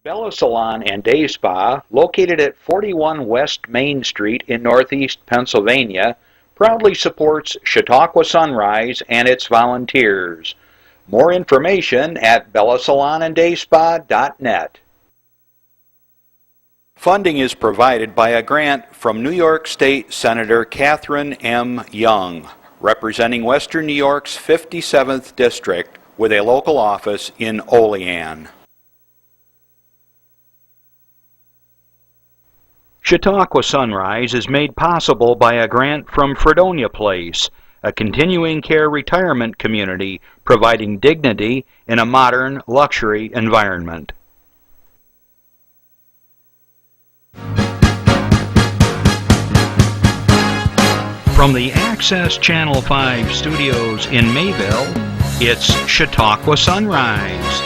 Bella Salon and Day Spa, located at 41 West Main Street in Northeast Pennsylvania, proudly supports Chautauqua Sunrise and its volunteers. More information at bellasalonanddayspa.net. Funding is provided by a grant from New York State Senator Catherine M. Young, representing Western New York's 57th District with a local office in Olean. Chautauqua Sunrise is made possible by a grant from Fredonia Place, a continuing care retirement community providing dignity in a modern luxury environment. From the Access Channel 5 studios in Mayville, it's Chautauqua Sunrise.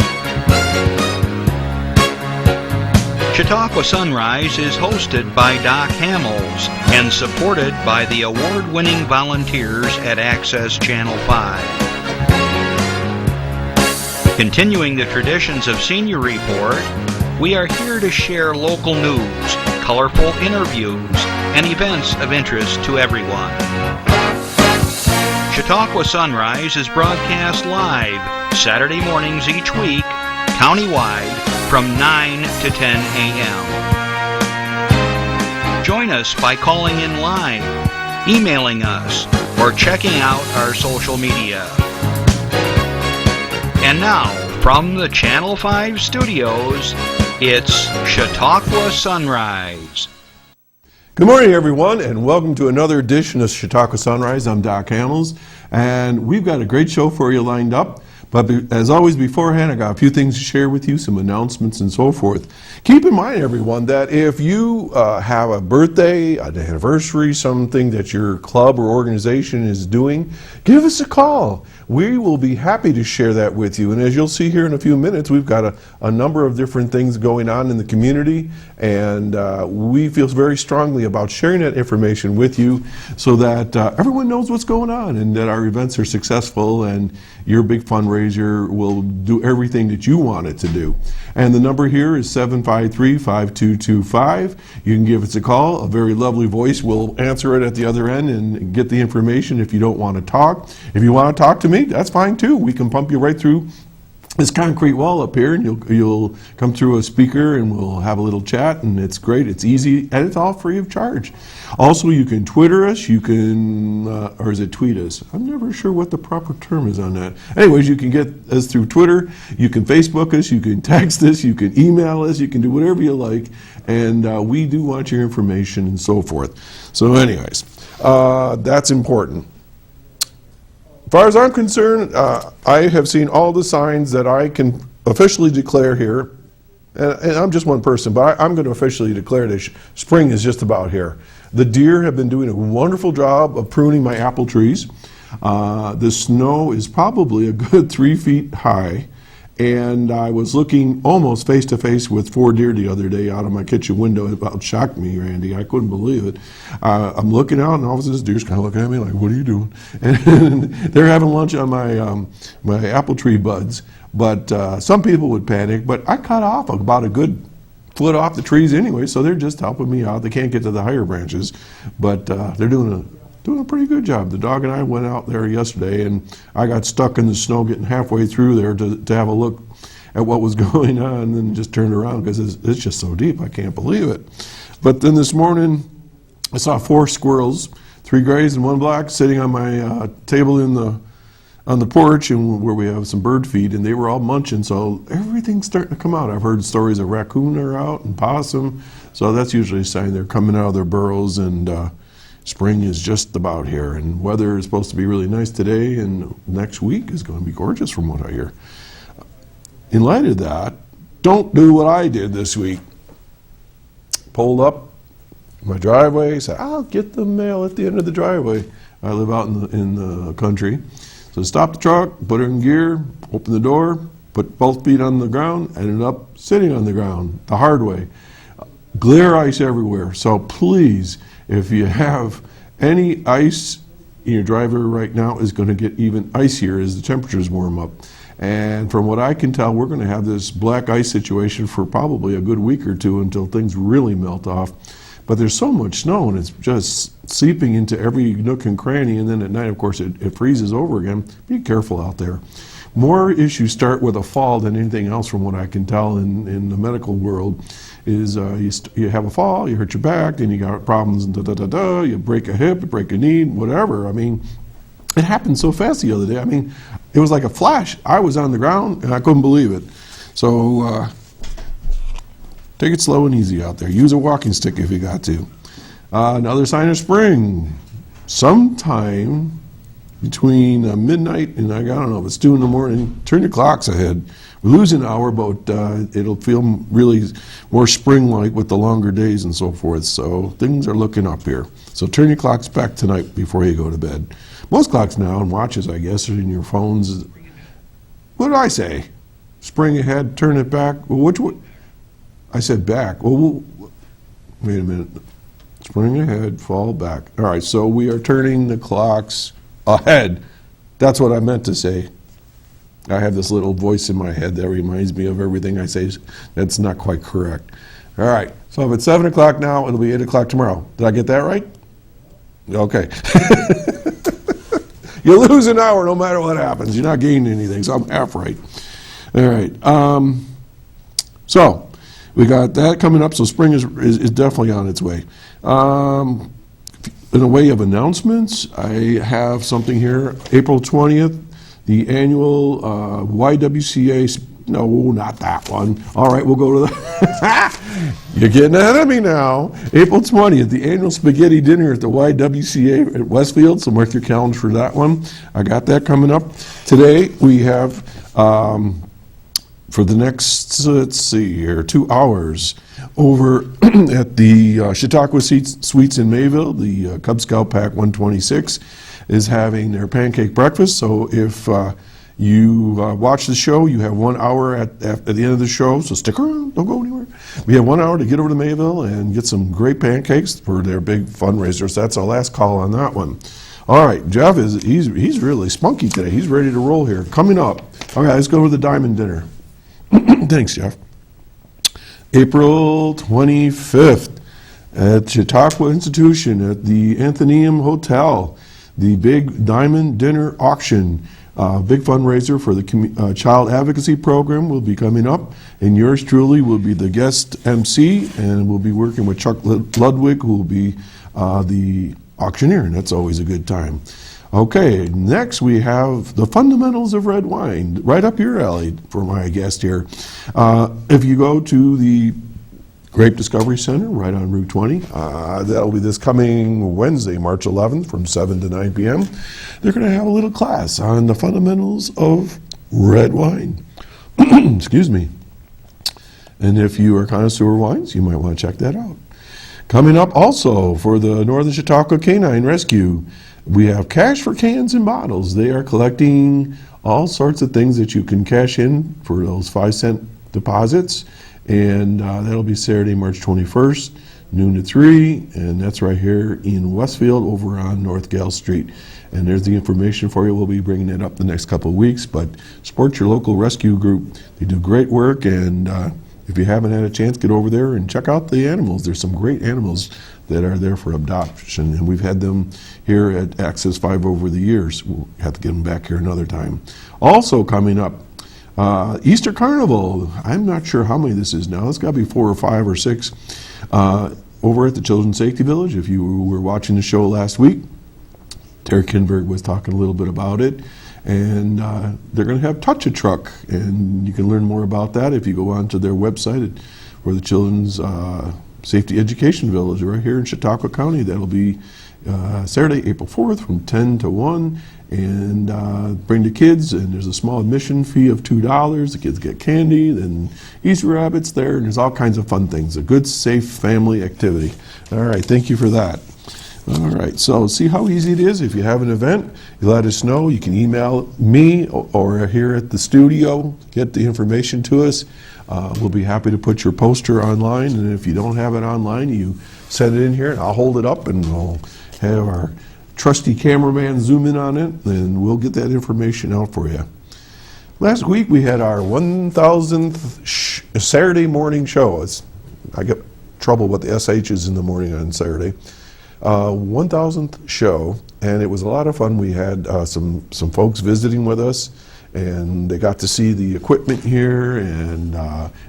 Chautauqua Sunrise is hosted by Doc Hamels and supported by the award-winning volunteers at Access Channel 5. Continuing the traditions of Senior Report, we are here to share local news, colorful interviews, and events of interest to everyone. Chautauqua Sunrise is broadcast live Saturday mornings each week, countywide, from 9 to 10 a.m. Join us by calling in live, emailing us, or checking out our social media. And now, from the Channel 5 studios, it's Chautauqua Sunrise. Good morning, everyone, and welcome to another edition of Chautauqua Sunrise. I'm Doc Hamels, and we've got a great show for you lined up. But as always beforehand, I got a few things to share with you, some announcements and so forth. Keep in mind, everyone, that if you have a birthday, an anniversary, something that your club or organization is doing, give us a call. We will be happy to share that with you. And as you'll see here in a few minutes, we've got a number of different things going on in the community, and we feel very strongly about sharing that information with you so that everyone knows what's going on and that our events are successful and your big fundraiser will do everything that you want it to do. And the number here is 753-5225. You can give us a call. A very lovely voice will answer it at the other end and get the information if you don't want to talk. If you want to talk to me, that's fine too. We can pump you right through this concrete wall up here, and you'll come through a speaker and we'll have a little chat, and it's great, it's easy, and it's all free of charge. Also, you can Twitter us, you can, or is it tweet us? I'm never sure what the proper term is on that. Anyways, you can get us through Twitter, you can Facebook us, you can text us, you can email us, you can do whatever you like, and we do want your information and so forth. So anyways, that's important. As far as I'm concerned, I have seen all the signs that I can officially declare here, and I'm just one person, but I'm going to officially declare that spring is just about here. The deer have been doing a wonderful job of pruning my apple trees. The snow is probably a good 3 feet high, and I was looking almost face to face with 4 deer the other day out of my kitchen window. It about shocked me, Randy. I couldn't believe it. I'm looking out, and all of a sudden this deer's kind of looking at me like, "What are you doing?" And they're having lunch on my my apple tree buds. But some people would panic. But I cut off about a good foot off the trees anyway, so they're just helping me out. They can't get to the higher branches, but they're doing a pretty good job. The dog and I went out there yesterday, and I got stuck in the snow getting halfway through there to have a look at what was going on, and then just turned around because it's just so deep. I can't believe it. But then this morning, I saw 4 squirrels, 3 grays and 1 black, sitting on my table on the porch, and where we have some bird feed, and they were all munching. So everything's starting to come out. I've heard stories of raccoon are out and possum, so that's usually a sign they're coming out of their burrows, and spring is just about here, and weather is supposed to be really nice today, and next week is going to be gorgeous from what I hear. In light of that, don't do what I did this week. Pulled up my driveway, said, "I'll get the mail at the end of the driveway." I live out in the country. So stop the truck, put it in gear, open the door, put both feet on the ground, ended up sitting on the ground the hard way. Glare ice everywhere, so please, if you have any ice in your driveway right now, is going to get even icier as the temperatures warm up. And from what I can tell, we're going to have this black ice situation for probably a good week or two until things really melt off. But there's so much snow, and it's just seeping into every nook and cranny, and then at night, of course, it freezes over again. Be careful out there. More issues start with a fall than anything else, from what I can tell in the medical world, is you have a fall, you hurt your back, then you got problems, you break a hip, you break a knee, whatever. I mean, it happened so fast the other day. I mean, it was like a flash. I was on the ground, and I couldn't believe it. So take it slow and easy out there. Use a walking stick if you got to. Another sign of spring. Sometime between midnight and I don't know if it's 2 in the morning, turn your clocks ahead. We lose an hour, but it'll feel really more spring-like with the longer days and so forth. So things are looking up here. So turn your clocks back tonight before you go to bed. Most clocks now and watches, I guess, are in your phones. What did I say? Spring ahead, turn it back. Well, which one? I said back. Well, wait a minute. Spring ahead, fall back. All right, so we are turning the clocks ahead. That's what I meant to say. I have this little voice in my head that reminds me of everything I say. That's not quite correct. All right, so if it's 7 o'clock now, it'll be 8 o'clock tomorrow. Did I get that right? Okay. You lose an hour no matter what happens. You're not gaining anything, so I'm half right. All right. So we got that coming up, so spring is definitely on its way. In a way of announcements, I have something here. April 20th, the annual YWCA, no, not that one. All right, we'll go to the, you're getting ahead of me now. April 20th, the annual spaghetti dinner at the YWCA at Westfield, so mark your calendar for that one. I got that coming up. Today, we have, for the next, let's see here, 2 hours, over at the Chautauqua Suites in Mayville, the Cub Scout Pack 126 is having their pancake breakfast. So if you watch the show, you have 1 hour at the end of the show, so stick around, don't go anywhere. We have 1 hour to get over to Mayville and get some great pancakes for their big fundraiser. So that's our last call on that one. All right, Jeff, he's really spunky today. He's ready to roll here. Coming up. All right, let's go to the Diamond Dinner. Thanks, Jeff. April 25th at Chautauqua Institution at the Athenaeum Hotel, the big Diamond Dinner Auction. Big fundraiser for the Child Advocacy Program will be coming up, and yours truly will be the guest MC, and we'll be working with Chuck Ludwig, who will be the auctioneer, and that's always a good time. Okay, next we have the fundamentals of red wine, right up your alley for my guest here. If you go to the Grape Discovery Center right on Route 20, that'll be this coming Wednesday, March 11th from 7 to 9 p.m. They're going to have a little class on the fundamentals of red wine. Excuse me. And if you are connoisseur wines, you might want to check that out. Coming up also for the Northern Chautauqua Canine Rescue, we have cash for cans and bottles. They are collecting all sorts of things that you can cash in for those 5-cent deposits. And that'll be Saturday, March 21st, noon to 3. And that's right here in Westfield over on North Gale Street. And there's the information for you. We'll be bringing it up the next couple of weeks. But support your local rescue group. They do great work. And if you haven't had a chance, get over there and check out the animals. There's some great animals that are there for adoption, and we've had them here at Access 5 over the years. We'll have to get them back here another time. Also coming up, Easter Carnival. I'm not sure how many this is now. It's got to be 4 or 5 or 6 over at the Children's Safety Village. If you were watching the show last week, Terry Kinberg was talking a little bit about it. And they're going to have Touch a Truck, and you can learn more about that if you go onto their website for the Children's Safety Education Village right here in Chautauqua County. That'll be Saturday, April 4th from 10 to 1, and bring the kids, and there's a small admission fee of $2. The kids get candy, then Easter rabbits there, and there's all kinds of fun things. A good, safe family activity. All right, thank you for that. All right, so see how easy it is. If you have an event, you let us know. You can email me or here at the studio, get the information to us. We'll be happy to put your poster online, and if you don't have it online, you send it in here, and I'll hold it up, and we'll have our trusty cameraman zoom in on it, and we'll get that information out for you. Last week we had our 1,000th Saturday morning show. I get trouble with the SHs in the morning on Saturday. 1,000th show, and it was a lot of fun. We had some folks visiting with us, and they got to see the equipment here and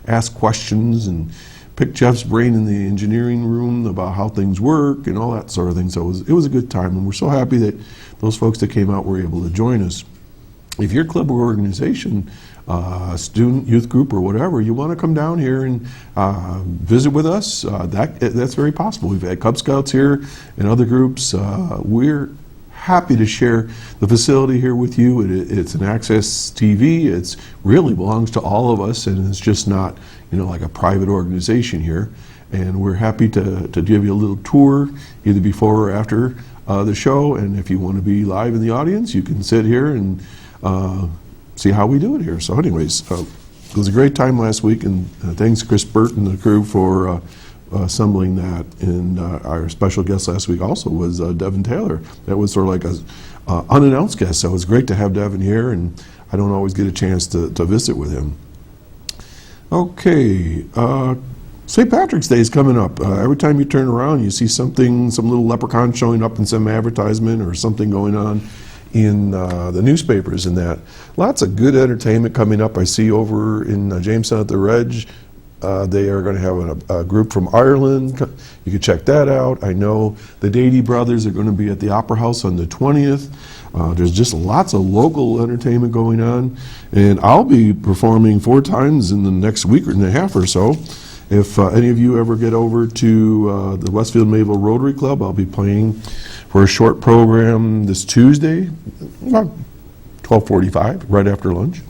ask questions and pick Jeff's brain in the engineering room about how things work and all that sort of thing. So it was a good time, and we're so happy that those folks that came out were able to join us. If your club or organization, student, youth group, or whatever, you want to come down here and visit with us, that's very possible. We've had Cub Scouts here and other groups. We're happy to share the facility here with you. It's an access TV. It really belongs to all of us, and it's just not, like a private organization here. And we're happy to give you a little tour, either before or after the show. And if you want to be live in the audience, you can sit here and see how we do it here. So anyways, it was a great time last week, and thanks Chris Burt and the crew for assembling that. And our special guest last week also was Devin Taylor. That was sort of like a unannounced guest, so it was great to have Devin here, and I don't always get a chance to visit with him. Okay, St. Patrick's Day is coming up. Every time you turn around, you see some little leprechaun showing up in some advertisement or something going on in the newspapers and that. Lots of good entertainment coming up. I see over in Jamestown at the Reg, they are going to have a group from Ireland. You can check that out. I know the Dady Brothers are going to be at the Opera House on the 20th. There's just lots of local entertainment going on. And I'll be performing 4 times in the next week and a half or so. If any of you ever get over to the Westfield Mayville Rotary Club, I'll be playing for a short program this Tuesday, about 12:45, right after lunch.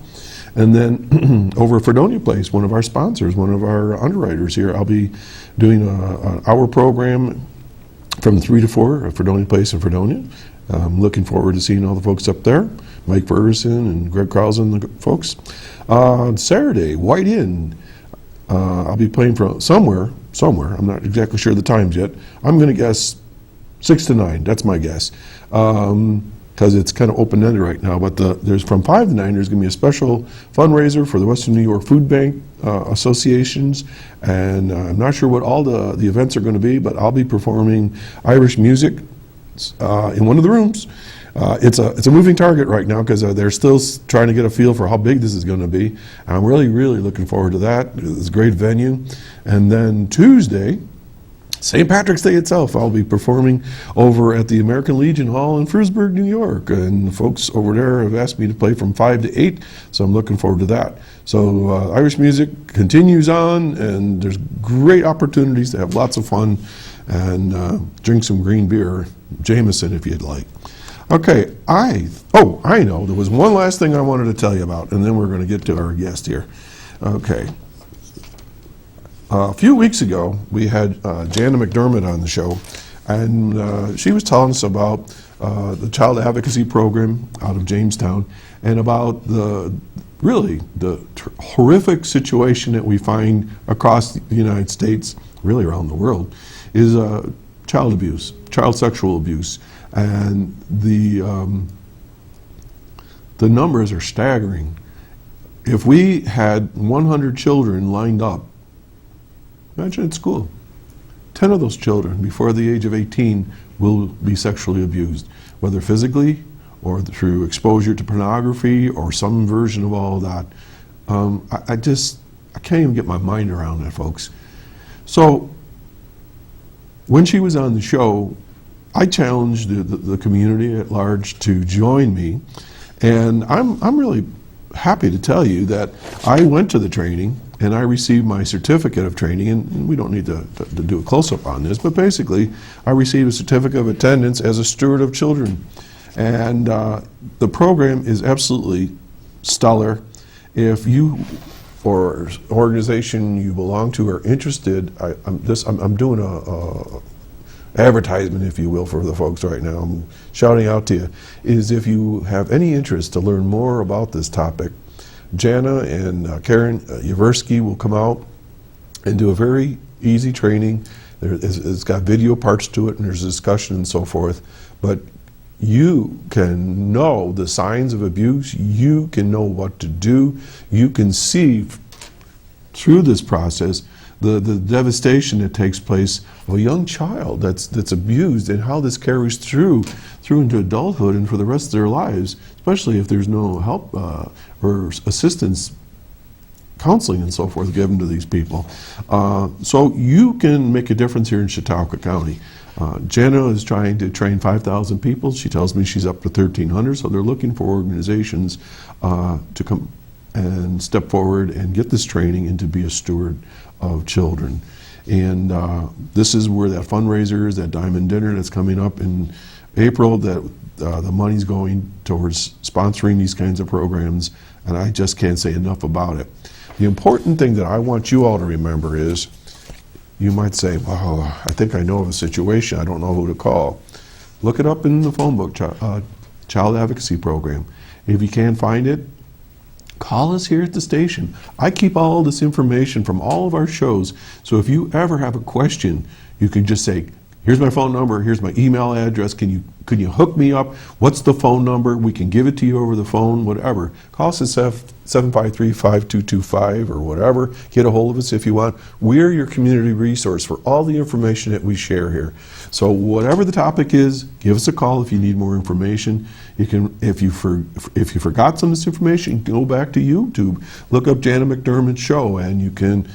And then over at Fredonia Place, one of our sponsors, one of our underwriters here, I'll be doing an hour program from 3 to 4 at Fredonia Place in Fredonia. I'm looking forward to seeing all the folks up there, Mike Ferguson and Greg Carlson, the folks. On Saturday, White Inn, I'll be playing from somewhere. I'm not exactly sure the times yet. I'm going to guess 6 to 9. That's my guess. Because it's kind of open-ended right now. But there's from 5 to 9, there's going to be a special fundraiser for the Western New York Food Bank associations. And I'm not sure what all the events are going to be, but I'll be performing Irish music in one of the rooms. It's a moving target right now because they're still trying to get a feel for how big this is going to be. And I'm really, really looking forward to that. It's a great venue. And then Tuesday, St. Patrick's Day itself, I'll be performing over at the American Legion Hall in Frewsburg, New York. And the folks over there have asked me to play from 5 to 8, so I'm looking forward to that. So Irish music continues on, and there's great opportunities to have lots of fun and drink some green beer, Jameson if you'd like. Okay, I know, there was one last thing I wanted to tell you about, and then we're going to get to our guest here. Okay. A few weeks ago, we had Jana McDermott on the show, and she was telling us about the child advocacy program out of Jamestown and about the horrific situation that we find across the United States, really around the world, is child abuse, child sexual abuse. And the numbers are staggering. If we had 100 children lined up, imagine at school, 10 of those children before the age of 18 will be sexually abused, whether physically or through exposure to pornography or some version of all of that. I can't even get my mind around that, folks. So when she was on the show, I challenged the community at large to join me, and I'm really happy to tell you that I went to the training and I received my certificate of training, and we don't need to do a close-up on this, but basically I received a certificate of attendance as a steward of children. And the program is absolutely stellar. If you or organization you belong to are interested, I'm doing a advertisement, if you will, for the folks right now. I'm shouting out to you, is if you have any interest to learn more about this topic, Jana and Karen Yaversky will come out and do a very easy training. It's got video parts to it, and there's discussion and so forth. But you can know the signs of abuse. You can know what to do. You can see through this process the devastation that takes place of a young child that's abused, and how this carries through into adulthood and for the rest of their lives, especially if there's no help or assistance, counseling and so forth given to these people. So you can make a difference here in Chautauqua County. Jenna is trying to train 5,000 people. She tells me she's up to 1,300, so they're looking for organizations to come and step forward and get this training and to be a steward of children. And this is where that fundraiser is, that Diamond Dinner that's coming up in April, that the money's going towards sponsoring these kinds of programs, and I just can't say enough about it. The important thing that I want you all to remember is, you might say, well, I think I know of a situation, I don't know who to call. Look it up in the phone book, Child Advocacy Program. If you can't find it, call us here at the station. I keep all this information from all of our shows, so if you ever have a question, you can just say, here's my phone number, here's my email address, can you hook me up? What's the phone number? We can give it to you over the phone, whatever. Call us at 753-5225 or whatever. Get a hold of us if you want. We're your community resource for all the information that we share here. So whatever the topic is, give us a call if you need more information. You can, if you forgot some of this information, you can go back to YouTube, look up Jana McDermott's show, and you can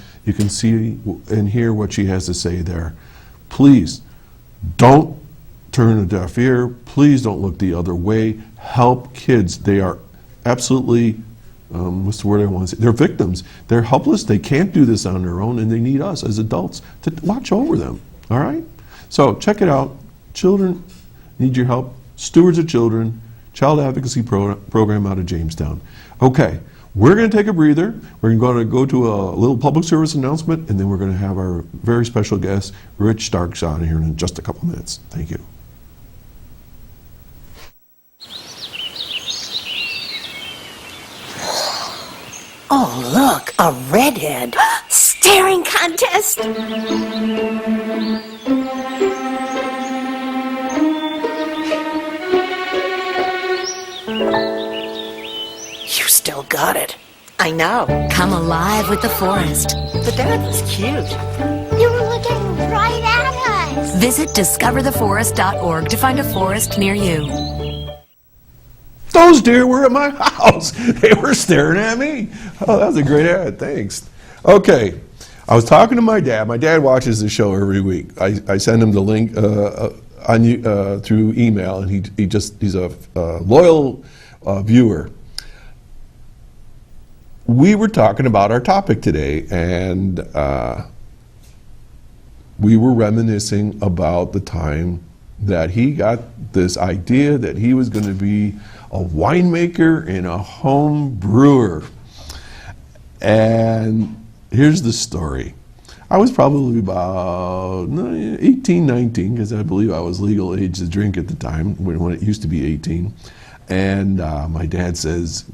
see and hear what she has to say there. Please don't turn a deaf ear. Please don't look the other way. Help kids. They are absolutely, what's the word I want to say? They're victims. They're helpless. They can't do this on their own, and they need us as adults to watch over them. All right? So check it out. Children need your help. Stewards of Children, Child Advocacy Program out of Jamestown. Okay. We're going to take a breather. We're going to go to a little public service announcement, and then we're going to have our very special guest, Rich Starks, on here in just a couple minutes. Thank you. Oh, look, a redhead. Staring contest. You still got it. I know. Come alive with the forest. The dad was cute. You were looking right at us. Visit discovertheforest.org to find a forest near you. Those deer were at my house. They were staring at me. Oh, that was a great ad. Thanks. Okay. I was talking to my dad. My dad watches the show every week. I send him the link through email, and he's a loyal viewer. We were talking about our topic today, and we were reminiscing about the time that he got this idea that he was going to be a winemaker and a home brewer. And here's the story. I was probably about 18, 19, because I believe I was legal age to drink at the time, when it used to be 18. And my dad says,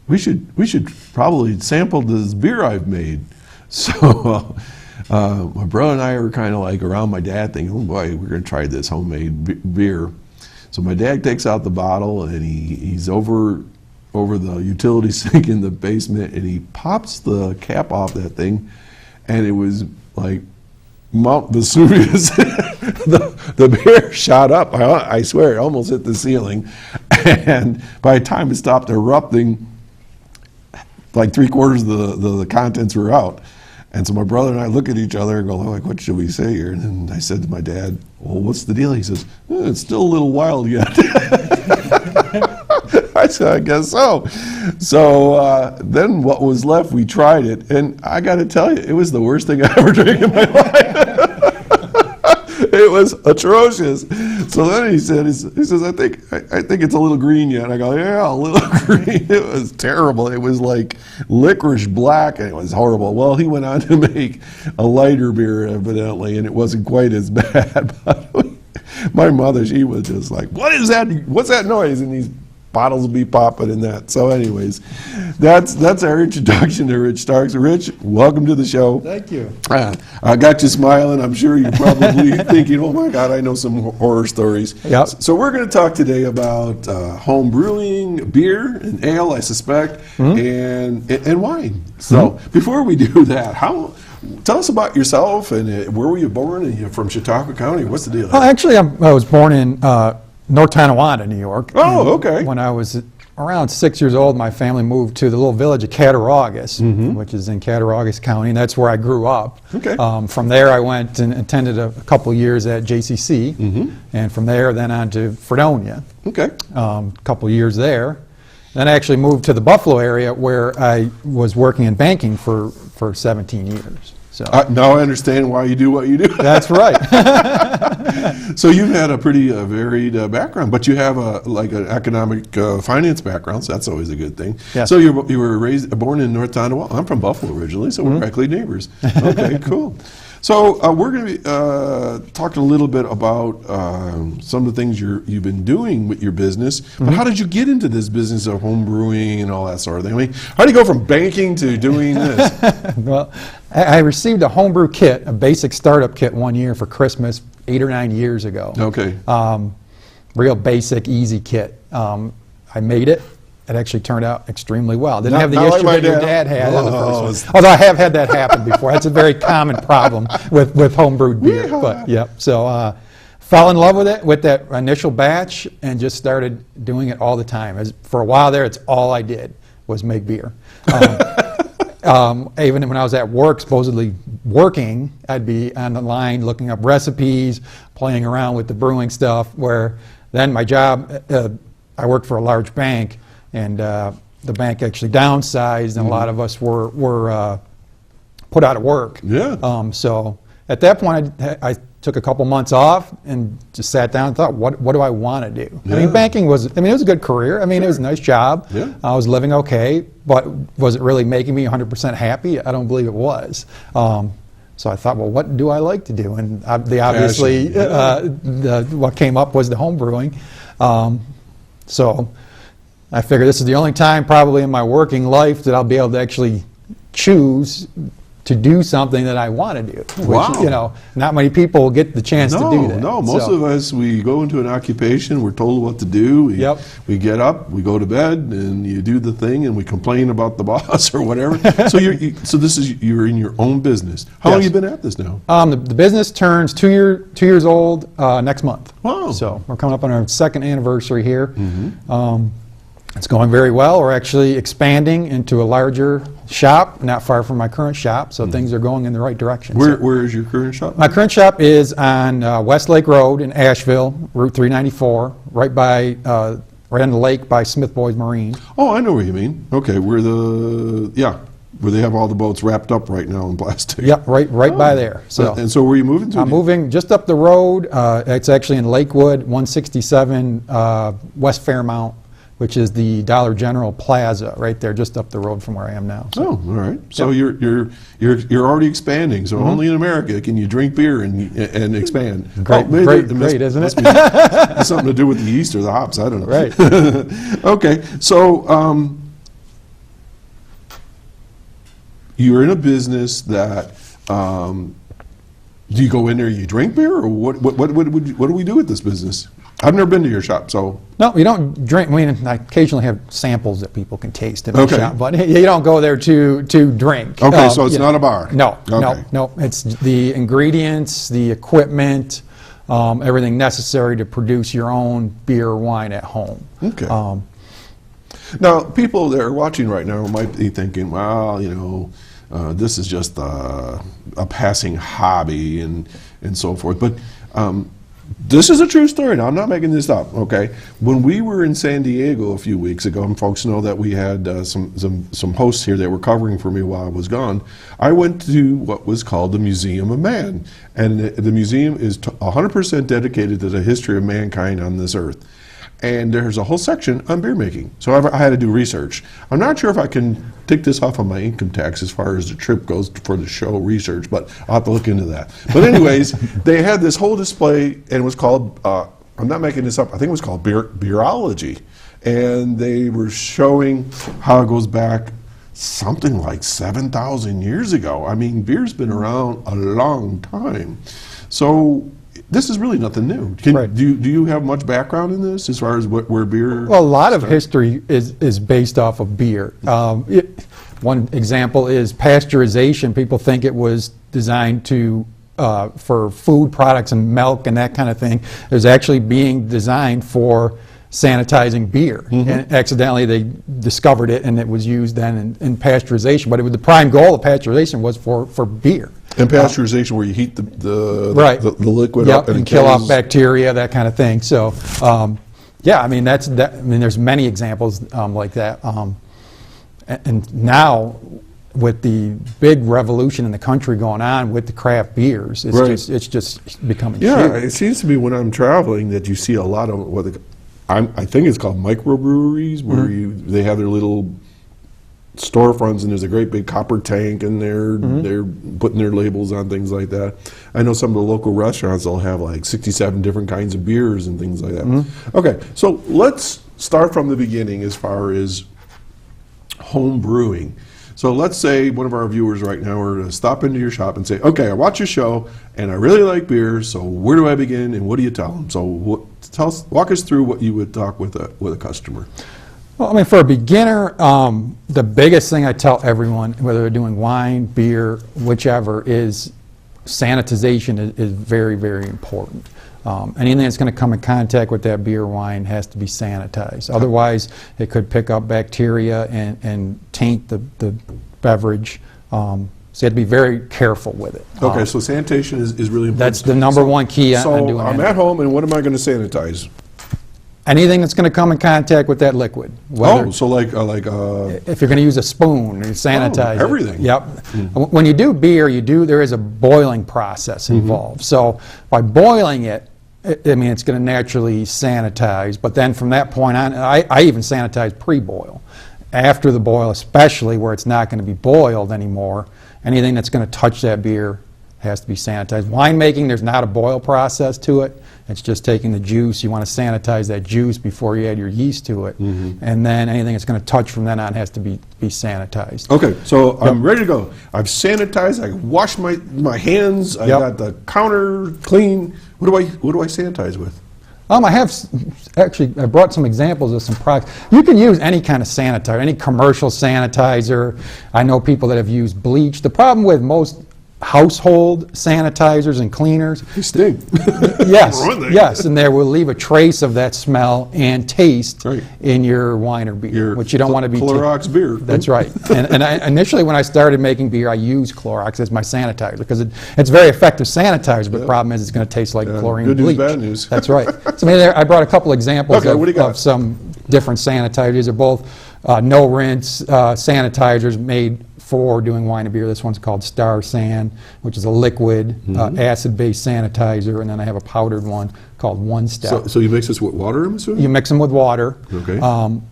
we should probably sample this beer I've made. So my brother and I were kind of like around my dad thinking, oh boy, we're going to try this homemade beer. So my dad takes out the bottle, and he's over the utility sink in the basement, and he pops the cap off that thing, and it was like Mount Vesuvius. the beer shot up. I swear, it almost hit the ceiling. And by the time it stopped erupting, like 3/4 of the contents were out. And so my brother and I look at each other and go, like, what should we say here? And then I said to my dad, well, what's the deal? He says, it's still a little wild yet. I said, I guess so. So then what was left, we tried it. And I got to tell you, it was the worst thing I ever drank in my life. It was atrocious. So then he says, I think it's a little green yet. I go, yeah, a little green. It was terrible. It was like licorice black, and it was horrible. Well, he went on to make a lighter beer, evidently, and it wasn't quite as bad. But my mother, she was just like, what is that? What's that noise? And bottles will be popping in that. So anyways, that's our introduction to Rich Starks. Rich, welcome to the show. Thank you. I got you smiling. I'm sure you're probably thinking, oh my God, I know some horror stories. Yep. So we're going to talk today about home brewing, beer and ale, I suspect, and wine. So before we do that, tell us about yourself and where were you born? And you're from Chautauqua County. What's the deal? Well, actually, I was born in North Tonawanda, New York. Oh, okay. When I was around 6 years old, my family moved to the little village of Cattaraugus, which is in Cattaraugus County, and that's where I grew up. Okay. From there, I went and attended a couple years at JCC, and from there, then on to Fredonia. Okay. A couple years there. Then I actually moved to the Buffalo area where I was working in banking for 17 years. So now I understand why you do what you do. that's right. So you've had a pretty varied background, but you have an economic finance background, so that's always a good thing. Yes. So you were born in North Tonawanda. I'm from Buffalo originally, so we're practically neighbors. Okay, cool. So we're going to be talking a little bit about some of the things you've been doing with your business. But how did you get into this business of home brewing and all that sort of thing? I mean, how do you go from banking to doing this? Well, I received a homebrew kit, a basic startup kit one year for Christmas 8 or 9 years ago. Okay. Real basic, easy kit. I made it. It actually turned out extremely well. Didn't Not- have the not like issue my that your dad. dad had on the Oh, first one. Although I have had that happen before. That's a very common problem with homebrewed beer. Yeehaw. But yep. So fell in love with it with that initial batch and just started doing it all the time. For a while there, it's all I did was make beer. Even when I was at work, supposedly working, I'd be on the line looking up recipes, playing around with the brewing stuff. Where then my job, I worked for a large bank, and the bank actually downsized, and a lot of us were put out of work. Yeah. So at that point, I took a couple months off and just sat down and thought, what do I want to do? I Yeah. mean, banking was, it was a good career. I mean, it was a nice job. Yeah. I was living okay, but was it really making me 100% happy? I don't believe it was. So I thought, well, what do I like to do? And obviously, what came up was the home brewing. So I figured this is the only time probably in my working life that I'll be able to actually choose to do something that I want to do. Which, Wow. not many people get the chance to do that. No, most So- of us, we go into an occupation, we're told what to do. Yep. We get up, we go to bed, and you do the thing, and we complain about the boss or whatever. So you're in your own business. How long Yes. have you been at this now? The business turns 2 years old next month. Wow. So we're coming up on our second anniversary here. It's going very well. We're actually expanding into a larger shop, not far from my current shop, so things are going in the right direction. So Where is your current shop? my current shop is on West Lake Road in Asheville, Route 394, right on the lake by Smith Boys Marine. Oh, I know where you mean. Okay, where they have all the boats wrapped up right now in plastic. Yep, right by there. So And so where are you moving to? I'm moving just up the road. It's actually in Lakewood, 167 West Fairmount, which is the Dollar General Plaza right there, just up the road from where I am now. So. Oh, all right. So you're already expanding. So only in America can you drink beer and expand. Great, great, isn't must it? be something to do with the yeast or the hops. I don't know. Right. Okay. So you're in a business that. Do you go in there, you drink beer, or what do we do with this business? I've never been to your shop, so. No, you don't drink. I mean, I occasionally have samples that people can taste in my Okay. shop, but you don't go there to drink. Okay, so it's not a bar. No, Okay. no. It's the ingredients, the equipment, everything necessary to produce your own beer or wine at home. Okay. Now, people that are watching right now might be thinking, well, this is just a passing hobby and so forth. But this is a true story. Now, I'm not making this up, okay? When we were in San Diego a few weeks ago, and folks know that we had some hosts here that were covering for me while I was gone, I went to what was called the Museum of Man. And the museum is 100% dedicated to the history of mankind on this earth. And there's a whole section on beer making. So I had to do research. I'm not sure if I can take this off of my income tax as far as the trip goes for the show research, but I'll have to look into that. But anyways, they had this whole display, and it was called, I'm not making this up, I think it was called Beerology. and they were showing how it goes back something like 7,000 years ago. I mean, beer's been around a long time. So this is really nothing new. Right. Do you have much background in this as far as where beer? Well, a lot of history is based off of beer. One example is pasteurization. People think it was designed to for food products and milk and that kind of thing. It was actually being designed for sanitizing beer. And accidentally they discovered it, and it was used then in pasteurization. But the prime goal of pasteurization was for beer. And pasteurization, where you heat the liquid Yep, up and kill off kills bacteria, that kind of thing. So, yeah, I mean I mean, there's many examples like that. And now, with the big revolution in the country going on with the craft beers, it's just becoming huge. it seems to be when I'm traveling that you see a lot of I think it's called microbreweries, where they have their little storefronts, and there's a great big copper tank, and they're putting their labels on things like that. I know some of the local restaurants will have like 67 different kinds of beers and things like that. Okay, so let's start from the beginning as far as home brewing. So let's say one of our viewers right now were to stop into your shop and say, okay, I watch your show and I really like beer, so where do I begin and what do you tell them? So walk us through what you would talk with a customer. Well, I mean, for a beginner, the biggest thing I tell everyone, whether they're doing wine, beer, whichever, is sanitization is very, very important. Anything that's going to come in contact with that beer or wine has to be sanitized. Otherwise, it could pick up bacteria and taint the beverage. So you have to be very careful with it. Okay, so sanitation is really important. That's the number one key on doing it. So I'm at home, and what am I going to sanitize? Anything that's going to come in contact with that liquid. So like if you're going to use a spoon, you sanitize everything. it. Yep. When you do beer, there is a boiling process involved. So by boiling it, I mean, it's going to naturally sanitize. But then from that point on, I even sanitize pre-boil. After the boil, especially where it's not going to be boiled anymore, anything that's going to touch that beer has to be sanitized. Winemaking, there's not a boil process to it. It's just taking the juice. You want to sanitize that juice before you add your yeast to it. And then anything that's going to touch from then on has to be sanitized. Okay, so I'm ready to go. I've sanitized. I washed my hands. I got the counter clean. What do I sanitize with? I brought some examples of some products. You can use any kind of sanitizer, any commercial sanitizer. I know people that have used bleach. The problem with most household sanitizers and cleaners. They stink. Yes, and they will leave a trace of that smell and taste in your wine or beer, which you don't want to be. Clorox beer. That's right. And initially, when I started making beer, I used Clorox as my sanitizer because it's very effective sanitizer. But the problem is it's going to taste like chlorine good bleach. news, bad news. That's right. So I brought a couple examples of some different sanitizers. They're both no rinse sanitizers made for doing wine and beer. This one's called Star San, which is a liquid acid-based sanitizer, and then I have a powdered one called One Step. So you mix this with water, I'm assuming? You mix them with water. Okay.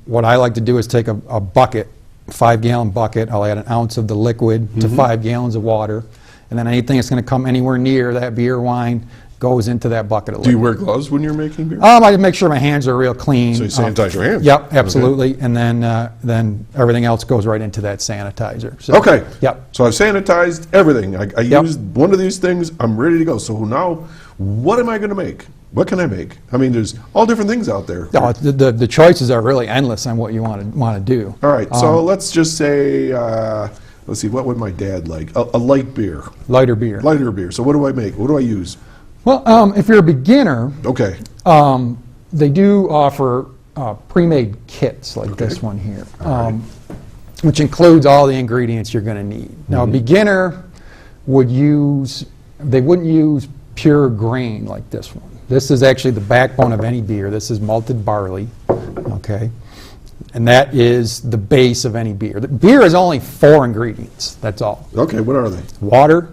What I like to do is take a bucket, 5-gallon bucket. I'll add an ounce of the liquid to 5 gallons of water, and then anything that's going to come anywhere near that beer or wine goes into that bucket of liquid. Do you wear gloves when you're making beer? I make sure my hands are real clean. So you sanitize your hands? Yep, absolutely. Okay. And then everything else goes right into that sanitizer. So, okay. Yep. So I've sanitized everything. I used one of these things. I'm ready to go. So now, what am I going to make? What can I make? I mean, there's all different things out there. No, the choices are really endless on what you want to do. All right. So let's just say, let's see, what would my dad like? A light beer. Lighter beer. Lighter beer. So what do I make? What do I use? Well, if you're a beginner, okay, they do offer pre-made kits like this one here, which includes all the ingredients you're going to need. Now, a beginner wouldn't use pure grain like this one. This is actually the backbone of any beer. This is malted barley, okay? And that is the base of any beer. The beer is only 4 ingredients, that's all. Okay, what are they? Water,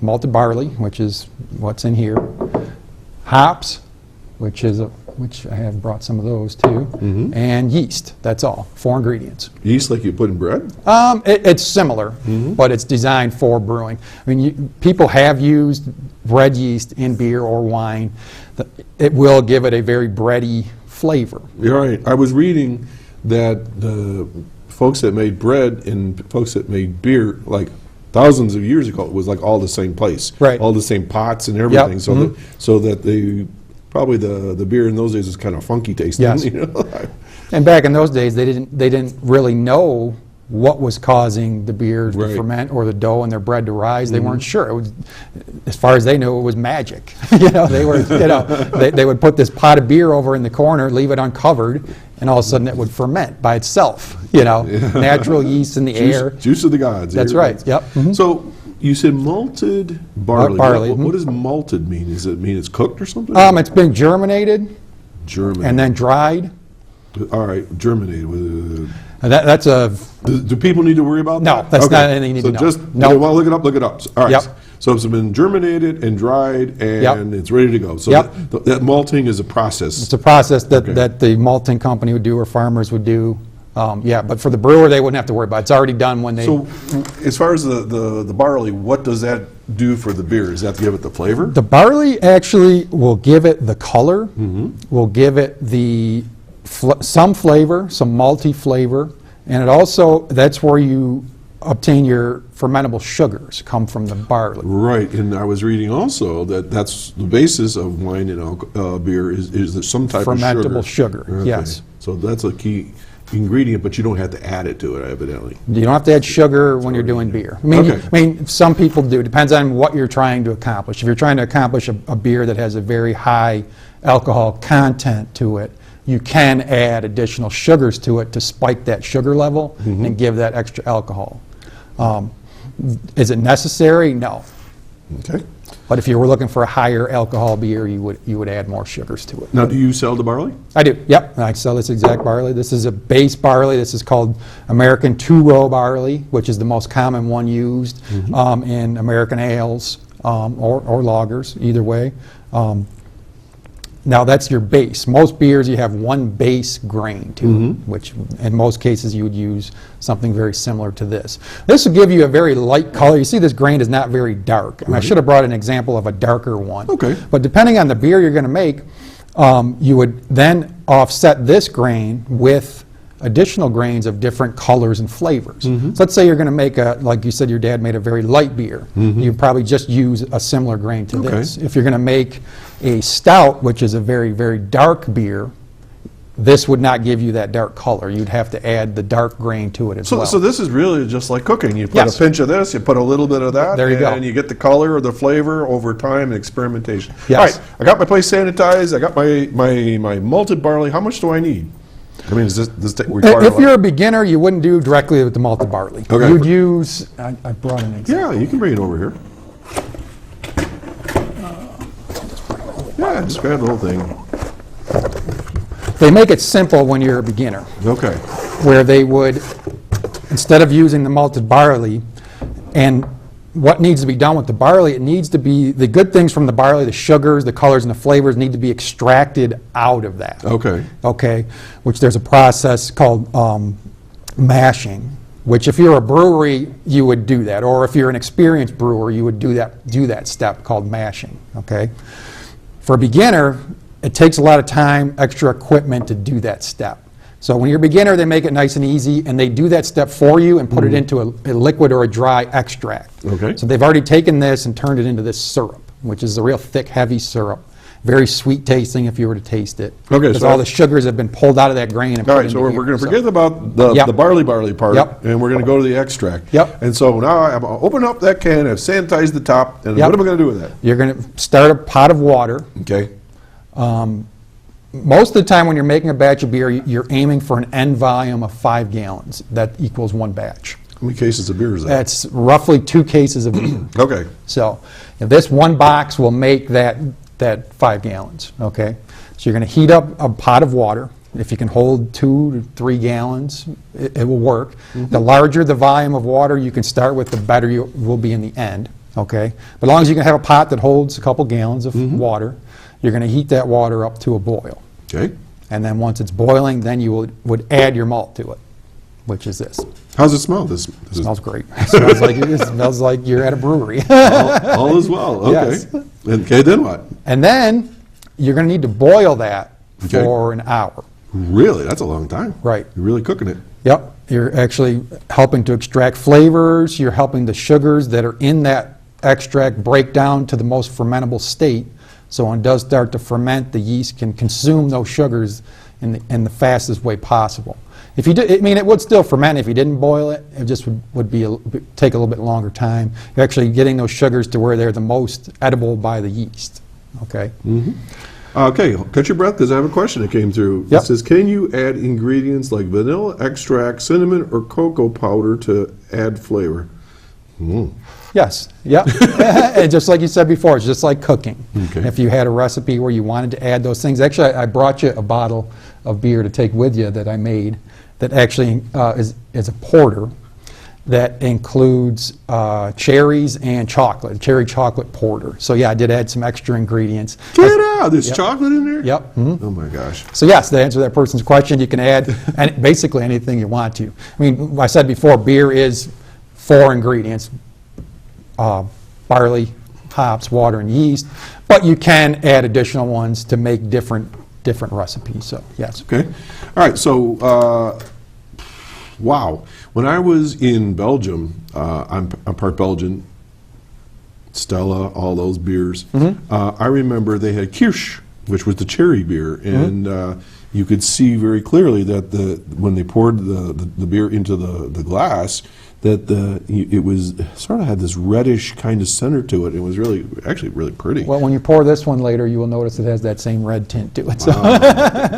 malted barley, which is what's in here. Hops, which I have brought some of those too. And yeast, that's all, 4 ingredients. Yeast like you put in bread? It's similar, but it's designed for brewing. I mean, people have used bread yeast in beer or wine. It will give it a very bready flavor. You're right. I was reading that the folks that made bread and folks that made beer, like thousands of years ago, it was like all the same place, Right. all the same pots and everything. Yep. So so that they probably the beer in those days was kind of funky tasting. Yes. You know? And back in those days, they didn't really know what was causing the beer to Right. ferment or the dough and their bread to rise. They weren't sure. It was, as far as they knew, it was magic. They were, they would put this pot of beer over in the corner, leave it uncovered, and all of a sudden it would ferment by itself. Natural yeast in the air. Juice of the gods. That's right. Yep. Mhm. So you said malted barley. Barley, What does malted mean? Does it mean it's cooked or something? It's been germinated Germinated. and then dried. All right, germinated. That's a Do people need to worry about No, that? that's not anything you need to know. Just, No. well, look it up, All right. Yep. So it's been germinated and dried and Yep. it's ready to go. So Yep. that malting is a process. It's a process that, Okay. that the malting company would do or farmers would do. But for the brewer, they wouldn't have to worry about it. It's already done when they... So as far as the barley, what does that do for the beer? Does that give it the flavor? The barley actually will give it the color, will give it the some flavor, some malty flavor, and it also, that's where you obtain your fermentable sugars, come from the barley. Right, and I was reading also that that's the basis of wine and beer is some type of sugar. Fermentable sugar, Okay. yes. So that's a key ingredient, but you don't have to add it to it, evidently. You don't have to add sugar when you're doing beer. Okay. I mean, some people do. Depends on what you're trying to accomplish. If you're trying to accomplish a beer that has a very high alcohol content to it, you can add additional sugars to it to spike that sugar level and give that extra alcohol. Is it necessary? No. Okay. But if you were looking for a higher alcohol beer, you would add more sugars to it. Now, do you sell the barley? I do, yep. I sell this exact barley. This is a base barley. This is called American two-row barley, which is the most common one used in American ales or lagers, either way. Now that's your base. Most beers you have one base grain to, which in most cases you would use something very similar to this. This will give you a very light color. You see this grain is not very dark. And I should have brought an example of a darker one. Okay. But depending on the beer you're going to make, you would then offset this grain with additional grains of different colors and flavors. So let's say you're going to make like you said, your dad made a very light beer. You probably just use a similar grain to this. If you're going to make a stout, which is a very, very dark beer, this would not give you that dark color. You'd have to add the dark grain to it as well. So this is really just like cooking. You put Yes. a pinch of this, you put a little bit of that, There you go. and you get the color or the flavor over time and experimentation. Yes. All right, I got my place sanitized. I got my malted barley. How much do I need? I mean, does this require If you're a beginner, you wouldn't do directly with the malted barley. Okay. You'd use, I brought an example. Yeah, you can bring it over here. Yeah, just grab the whole thing. They make it simple when you're a beginner, Okay. where they would, instead of using the malted barley, and what needs to be done with the barley, it needs to be, the good things from the barley, the sugars, the colors, and the flavors need to be extracted out of that. Okay. Okay, which there's a process called mashing, which if you're a brewery, you would do that, or if you're an experienced brewer, you would do that step called mashing, okay? For a beginner, it takes a lot of time, extra equipment to do that step. So when you're a beginner, they make it nice and easy, and they do that step for you and put it into a liquid or a dry extract. Okay. So they've already taken this and turned it into this syrup, which is a real thick, heavy syrup. Very sweet tasting if you were to taste it. Okay, Because so- all the sugars have been pulled out of that grain and put All right, into so we're here. going to So- forget about the Yep. barley part, Yep. and we're going to go to the extract. Yep. And so now I've opened up that can, I've sanitized the top, and Yep. what am I going to do with that? You're going to start a pot of water. Okay. Most of the time when you're making a batch of beer, you're aiming for an end volume of 5 gallons. That equals one batch. How many cases of beer is that? That's roughly 2 cases of beer. Okay. So if this one box will make that 5 gallons, okay? So you're going to heat up a pot of water. If you can hold 2 to 3 gallons, it will work. The larger the volume of water you can start with, the better you will be in the end, okay? But as long as you can have a pot that holds a couple gallons of water, you're going to heat that water up to a boil. Okay. And then once it's boiling, then you would add your malt to it, which is this. How's it smell? This It smells great. It smells like you're at a brewery. all is well. Okay. Yes. Okay, then what? And then you're going to need to boil that Okay. for an hour. Really? That's a long time. Right. You're really cooking it. Yep. You're actually helping to extract flavors. You're helping the sugars that are in that extract break down to the most fermentable state. So when it does start to ferment, the yeast can consume those sugars in the fastest way possible. If you did, I mean, it would still ferment if you didn't boil it. It just would take a little bit longer time. You're actually getting those sugars to where they're the most edible by the yeast. Okay. Mm-hmm. Okay, catch your breath because I have a question that came through. Yep. It says, can you add ingredients like vanilla extract, cinnamon, or cocoa powder to add flavor? Yes. Yep. And just like you said before, it's just like cooking. Okay. If you had a recipe where you wanted to add those things, actually, I brought you a bottle of beer to take with you that I made that actually is a porter that includes cherries and chocolate, cherry chocolate porter. So yeah, I did add some extra ingredients. Get out! There's Yep. chocolate in there? Yep. Mhm. Oh my gosh. So yes, to answer that person's question, you can add basically anything you want to. I mean, I said before, beer is 4 ingredients: barley, hops, water, and yeast. But you can add additional ones to make different recipes. So yes. Okay. All right, so, wow. When I was in Belgium, I'm part Belgian, Stella, all those beers, I remember they had Kirsch, which was the cherry beer, and you could see very clearly that when they poured the beer into the glass, that it was sort of had this reddish kind of center to it. It was actually really pretty. Well, when you pour this one later, you will notice it has that same red tint to it. So.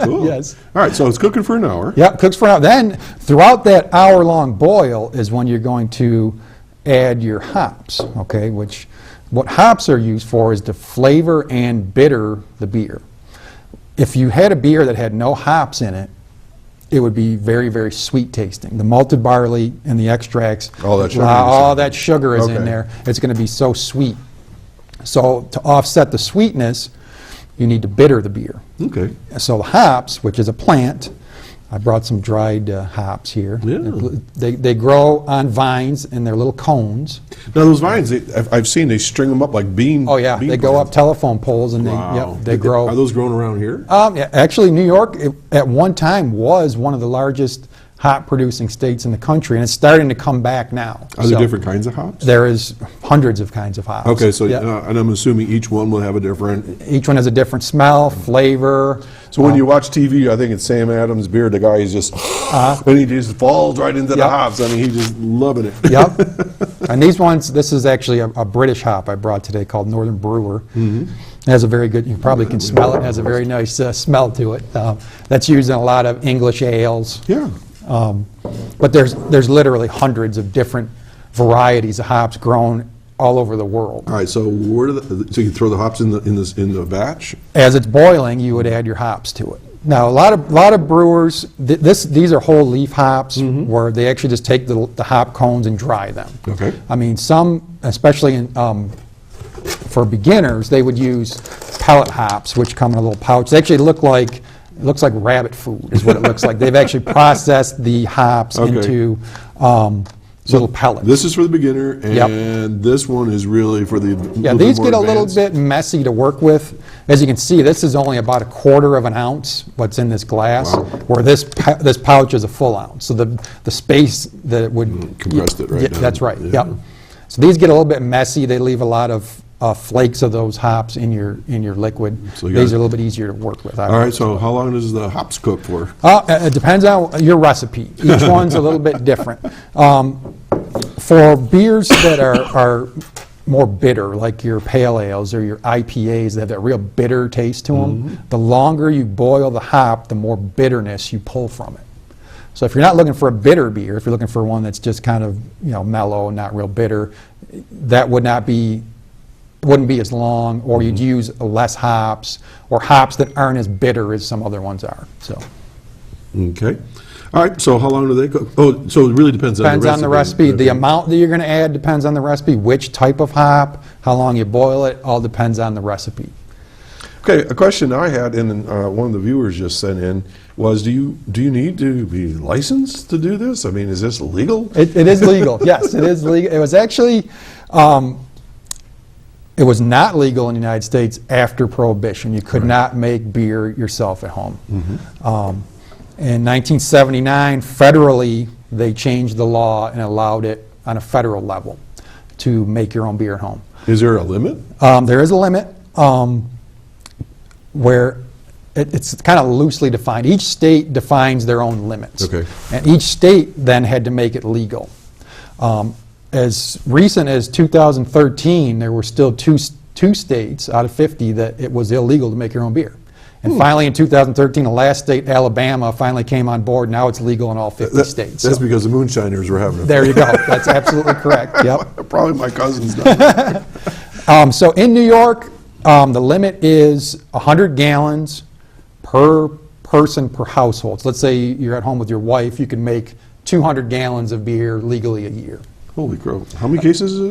Cool. Yes. All right, so it's cooking for an hour. Yeah, cooks for an hour. Then, throughout that hour-long boil is when you're going to add your hops, okay? What hops are used for is to flavor and bitter the beer. If you had a beer that had no hops in it, it would be very, very sweet tasting. The malted barley and the extracts, All that sugar. all that sugar is Okay. in there. It's going to be so sweet. So to offset the sweetness, you need to bitter the beer. Okay. So the hops, which is a plant, I brought some dried hops here. Yeah. They grow on vines and they're little cones. Now those vines, I've seen they string them up like bean. Oh yeah, bean they go up plants. telephone poles and Wow. they grow. Are those grown around here? Yeah, actually, New York at one time was one of the largest hop producing states in the country, and it's starting to come back now. Are there So different kinds of hops? There is hundreds of kinds of hops. Okay, so Yeah. and I'm assuming each one will have a different. Each one has a different smell, flavor. So when you watch TV, I think it's Sam Adams' beer. The guy is just, and he just falls right into the Yep. hops. I mean, he's just loving it. Yep. And these ones, this is actually a British hop I brought today called Northern Brewer. It has a very good, you probably can smell it, it has a very nice smell to it. That's used in a lot of English ales. Yeah. But there's literally hundreds of different varieties of hops grown all over the world. All right. So so you throw the hops in the batch. As it's boiling, you would add your hops to it. Now, a lot of brewers, these are whole leaf hops where they actually just take the hop cones and dry them. Okay. I mean, some, especially for beginners, they would use pellet hops, which come in a little pouch. They actually looks like rabbit food, is what it looks like. They've actually processed the hops Okay. into little pellets. This is for the beginner, and this one is really for the. Yeah, these get a little bit messy to work with. As you can see, this is only about 1/4 of an ounce what's in this glass, Wow. where this pouch is a full ounce. So the space that it would compressed it right down. That's right. Yeah. Yep. So these get a little bit messy. They leave a lot of flakes of those hops in your liquid. So you These gotta- are a little bit easier to work with. All right. So how long does the hops cook for? It depends on your recipe. Each one's a little bit different. For beers that are more bitter, like your pale ales or your IPAs that have that real bitter taste to them, the longer you boil the hop, the more bitterness you pull from it. So if you're not looking for a bitter beer, if you're looking for one that's just kind of mellow, not real bitter, that wouldn't be as long, or you'd use less hops, or hops that aren't as bitter as some other ones are. So Okay. All right. So how long do they cook? Oh, so it really depends on the recipe. The Okay. amount that you're going to add depends on the recipe. Which type of hop, how long you boil it, all depends on the recipe. Okay, a question I had, and one of the viewers just sent in, was do you need to be licensed to do this? I mean, is this legal? It is legal. Yes, it is legal. It was actually, It was not legal in the United States after Prohibition. You could not make beer yourself at home. In 1979, federally, they changed the law and allowed it on a federal level to make your own beer at home. Is there a limit? There is a limit where it's kind of loosely defined. Each state defines their own limits. Okay. And each state then had to make it legal. As recent as 2013, there were still two states out of 50 that it was illegal to make your own beer. And finally, in 2013, the last state, Alabama, finally came on board. Now it's legal in all 50 states. That's because the moonshiners were having a There you go. That's absolutely correct. Yep. Probably my cousin's done. So in New York, the limit is 100 gallons per person per household. So let's say you're at home with your wife, you can make 200 gallons of beer legally a year. Holy crow. How many cases is it?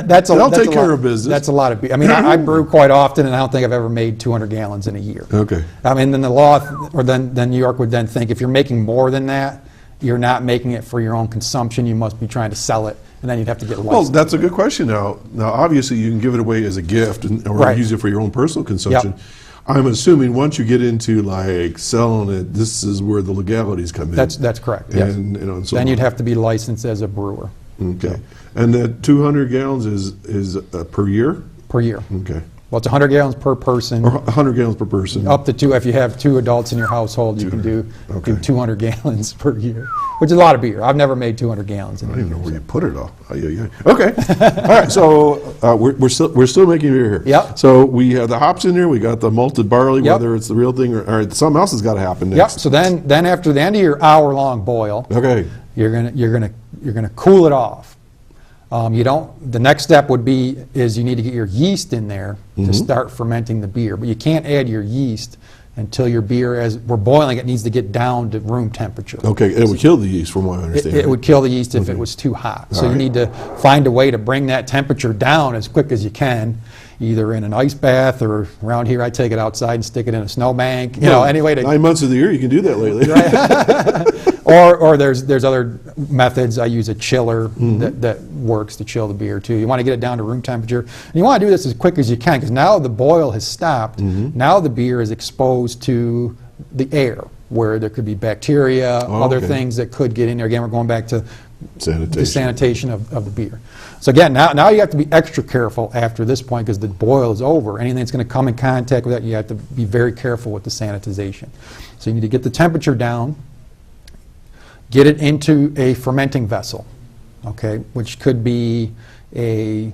That'll take care of business. That's a lot of beer. I mean, I brew quite often, and I don't think I've ever made 200 gallons in a year. Okay. I mean, then the law, or then New York would then think if you're making more than that, you're not making it for your own consumption. You must be trying to sell it, and then you'd have to get a license. Well, that's a good question now. Now, obviously, you can give it away as a gift or use it for your own personal consumption. Yep. I'm assuming once you get into like selling it, this is where the legalities come in. That's correct. Yes. And so then you'd have to be licensed as a brewer. Okay. And that 200 gallons is per year? Per year. Okay. Well, it's 100 gallons per person. Or 100 gallons per person. Up to two. If you have two adults in your household, you can do 200 gallons per year, which is a lot of beer. I've never made 200 gallons in a I don't year. even know where you put it all. Okay. All right. So we're still making beer here. Yep. So we have the hops in there. We got the malted barley, Yep. whether it's the real thing or something else has got to happen next. Yep. So then after the end of your hour-long boil, Okay. you're gonna cool it off. The next step would be you need to get your yeast in there to start fermenting the beer, but you can't add your yeast until your beer, as we're boiling it, needs to get down to room temperature. Okay. It would kill the yeast, from what I understand. It would kill the yeast if it was too hot. So you need to find a way to bring that temperature down as quick as you can, either in an ice bath or around here I take it outside and stick it in a snowbank. Any way to 9 months of the year you can do that lately. or there's other methods. I use a chiller that works to chill the beer too. You want to get it down to room temperature. And you want to do this as quick as you can because now the boil has stopped. Now the beer is exposed to the air where there could be bacteria, other things that could get in there. Again, we're going back to the sanitation of the beer. So again, now you have to be extra careful after this point because the boil is over. Anything that's going to come in contact with that, you have to be very careful with the sanitization. So you need to get the temperature down, get it into a fermenting vessel, okay, which could be a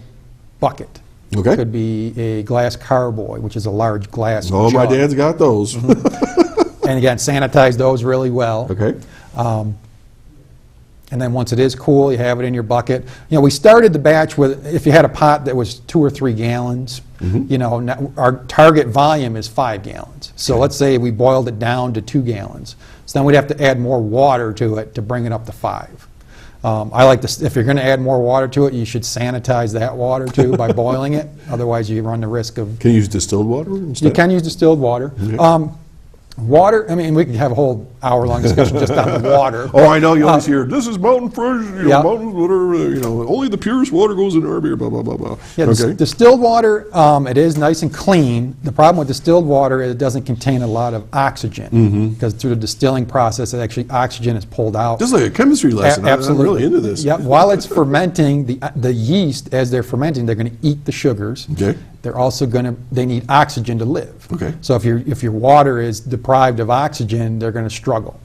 bucket. Okay. Could be a glass carboy, which is a large glass Oh, jug. my dad's got those. And again, sanitize those really well. Okay. And then once it is cool, you have it in your bucket. We started the batch with, if you had a pot that was 2 or 3 gallons, our target volume is 5 gallons. So let's say we boiled it down to 2 gallons. So then we'd have to add more water to it to bring it up to 5. I like to, if you're going to add more water to it, you should sanitize that water too by boiling it. Otherwise, you run the risk of. Can you use distilled water instead? You can use distilled water. Okay. Water, I mean, we could have a whole hour-long discussion just on the water. Oh, I know. You always hear, this is mountain fresh, Yep. mountain water, only the purest water goes in our beer, blah, blah, blah, blah. Yeah, Okay. distilled water, it is nice and clean. The problem with distilled water is it doesn't contain a lot of oxygen because through the distilling process, actually oxygen is pulled out. Just like a chemistry lesson. Absolutely. I'm really into this. Yep. While it's fermenting, the yeast, as they're fermenting, they're going to eat the sugars. Okay. They're also they need oxygen to live. Okay. So if your water is deprived of oxygen, they're going to struggle.